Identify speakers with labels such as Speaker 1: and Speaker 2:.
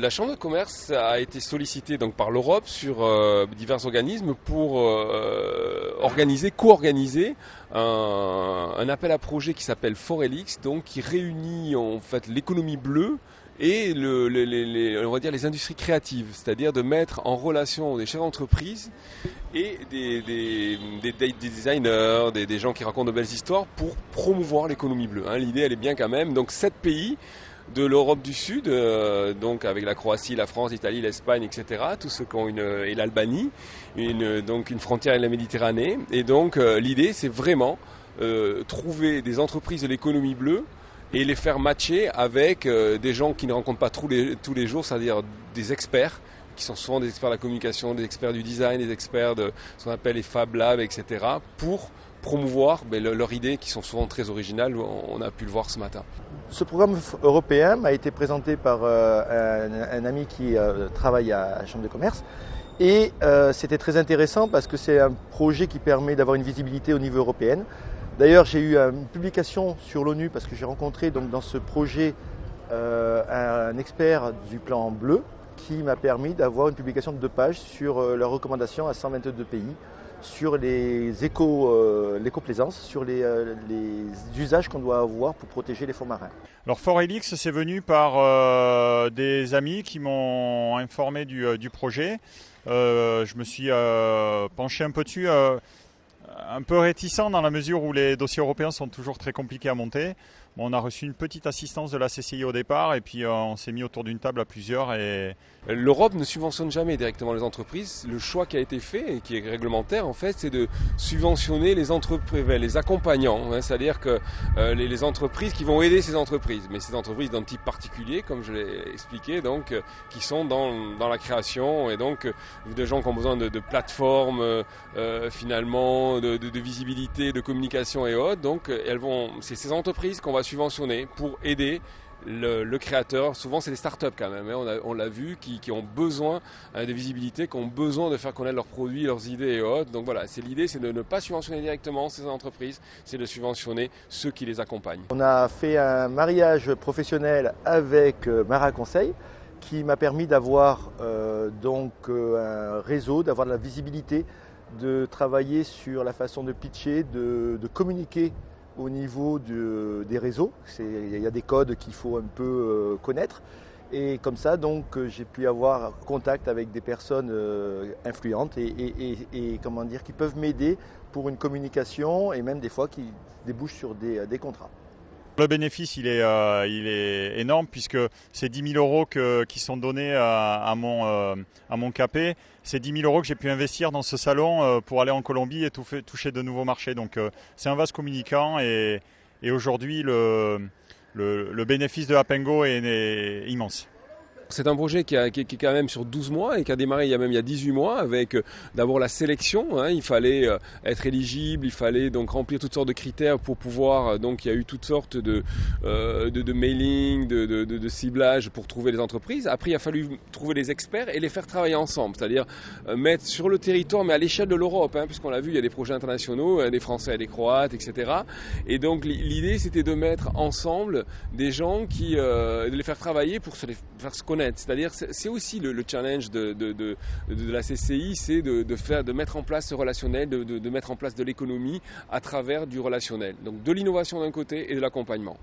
Speaker 1: La Chambre de commerce a été sollicitée donc par l'Europe sur divers organismes pour co-organiser un appel à projet qui s'appelle Forelix, donc qui réunit en fait l'économie bleue et on va dire les industries créatives, c'est-à-dire de mettre en relation des chefs d'entreprise et des designers, des gens qui racontent de belles histoires pour promouvoir l'économie bleue. L'idée elle est bien quand même. Donc 7 pays de l'Europe du Sud, donc avec la Croatie, la France, l'Italie, l'Espagne, etc. Tous ceux qui ont et l'Albanie, donc une frontière avec la Méditerranée. Et donc l'idée, c'est vraiment trouver des entreprises de l'économie bleue et les faire matcher avec des gens qui ne rencontrent pas tous les jours, c'est-à-dire des experts qui sont souvent des experts de la communication, des experts du design, des experts de ce qu'on appelle les Fab Labs, etc. pour promouvoir leurs idées qui sont souvent très originales, on a pu le voir ce matin.
Speaker 2: Ce programme européen m'a été présenté par un ami qui travaille à la Chambre de commerce et c'était très intéressant parce que c'est un projet qui permet d'avoir une visibilité au niveau européen. D'ailleurs, j'ai eu une publication sur l'ONU parce que j'ai rencontré donc, dans ce projet un expert du plan bleu qui m'a permis d'avoir une publication de 2 pages sur leurs recommandations à 122 pays sur l'éco-plaisance, sur les usages qu'on doit avoir pour protéger les fonds marins.
Speaker 3: Alors Forelix, c'est venu par des amis qui m'ont informé du projet. Je me suis penché un peu dessus, un peu réticent dans la mesure où les dossiers européens sont toujours très compliqués à monter. Bon, on a reçu une petite assistance de la CCI au départ et puis on s'est mis autour d'une table à plusieurs.
Speaker 1: L'Europe ne subventionne jamais directement les entreprises. Le choix qui a été fait et qui est réglementaire en fait, c'est de subventionner les entreprises, les accompagnants, c'est-à-dire que les entreprises qui vont aider ces entreprises, mais ces entreprises d'un type particulier, comme je l'ai expliqué, donc qui sont dans la création et donc de gens qui ont besoin de plateformes finalement, de visibilité, de communication et autres. Donc c'est ces entreprises qu'on va subventionner pour aider le créateur. Souvent c'est des startups quand même, on l'a vu, qui ont besoin de visibilité, qui ont besoin de faire connaître leurs produits, leurs idées et autres. Donc voilà, l'idée c'est de ne pas subventionner directement ces entreprises, c'est de subventionner ceux qui les accompagnent.
Speaker 2: On a fait un mariage professionnel avec Mara Conseil qui m'a permis d'avoir un réseau, d'avoir de la visibilité, de travailler sur la façon de pitcher, de communiquer au niveau des réseaux. Il y a des codes qu'il faut un peu connaître. Et comme ça, donc, j'ai pu avoir contact avec des personnes influentes et comment dire, qui peuvent m'aider pour une communication et même des fois qui débouchent sur des contrats.
Speaker 3: Le bénéfice, il est énorme puisque c'est 10 000 € qui sont donnés à mon capé. C'est 10 000 € que j'ai pu investir dans ce salon pour aller en Colombie et toucher de nouveaux marchés. Donc c'est un vase communicant et aujourd'hui le bénéfice de Apengo est immense.
Speaker 1: C'est un projet qui est quand même sur 12 mois et qui a démarré il y a 18 mois avec d'abord la sélection. Il fallait être éligible, il fallait donc remplir toutes sortes de critères pour pouvoir. Donc il y a eu toutes sortes de mailing, de ciblage pour trouver les entreprises. Après il a fallu trouver les experts et les faire travailler ensemble, c'est-à-dire mettre sur le territoire mais à l'échelle de l'Europe, puisqu'on l'a vu, il y a des projets internationaux, des Français et des Croates, etc. Et donc l'idée c'était de mettre ensemble des gens de les faire travailler pour faire se connaître. C'est-à-dire, c'est aussi le challenge de la CCI, c'est de mettre en place ce relationnel, de mettre en place de l'économie à travers du relationnel. Donc de l'innovation d'un côté et de l'accompagnement.